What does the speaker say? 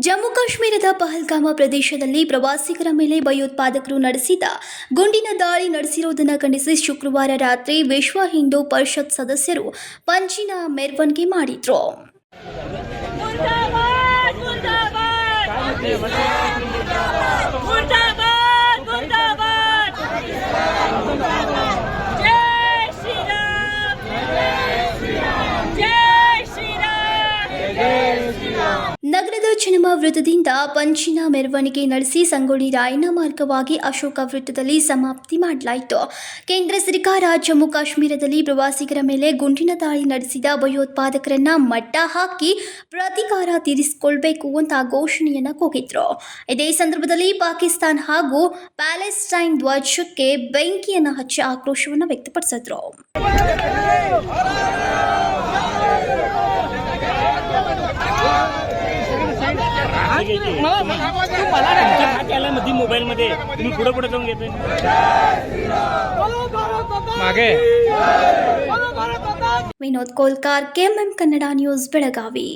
ಜಮ್ಮು ಕಾಶ್ಮೀರದ ಪಹಲ್ಗಾಮ ಪ್ರದೇಶದಲ್ಲಿ ಪ್ರವಾಸಿಗರ ಮೇಲೆ ಭಯೋತ್ಪಾದಕರು ನಡೆಸಿದ ಗುಂಡಿನ ದಾಳಿ ನಡೆಸಿರುವುದನ್ನು ಖಂಡಿಸಿ ಶುಕ್ರವಾರ ರಾತ್ರಿ ವಿಶ್ವ ಹಿಂದೂ ಪರಿಷತ್ ಸದಸ್ಯರು ಪಂಜಿನ ಮೆರವಣಿಗೆ ಮಾಡಿದ್ರು. ನಗರದ ಚೆನ್ನಮ್ಮ ವೃತ್ತದಿಂದ ಪಂಚಿನ ಮೆರವಣಿಗೆ ನಡೆಸಿ ಸಂಗೊಳ್ಳಿ ರಾಯಣ್ಣ ಮಾರ್ಗವಾಗಿ ಅಶೋಕ ವೃತ್ತದಲ್ಲಿ ಸಮಾಪ್ತಿ ಮಾಡಲಾಯಿತು. ಕೇಂದ್ರ ಸರ್ಕಾರ ಜಮ್ಮು ಕಾಶ್ಮೀರದಲ್ಲಿ ಪ್ರವಾಸಿಗರ ಮೇಲೆ ಗುಂಡಿನ ದಾಳಿ ನಡೆಸಿದ ಭಯೋತ್ಪಾದಕರನ್ನ ಮಟ್ಟ ಹಾಕಿ ಪ್ರತೀಕಾರ ತೀರಿಸಿಕೊಳ್ಬೇಕು ಅಂತ ಘೋಷಣೆಯನ್ನ ಕೂಗಿದ್ರು. ಇದೇ ಸಂದರ್ಭದಲ್ಲಿ ಪಾಕಿಸ್ತಾನ ಹಾಗೂ ಪ್ಯಾಲೆಸ್ಟೈನ್ ಧ್ವಜಕ್ಕೆ ಬೆಂಕಿಯನ್ನು ಹಚ್ಚಿ ಆಕ್ರೋಶವನ್ನು ವ್ಯಕ್ತಪಡಿಸಿದ್ರು. मोबाईल मध्ये तुम्ही पुढे पुढे जाऊन घेतोय मागे. Vinod Kolkar, KMM Kannada news, Belagavi.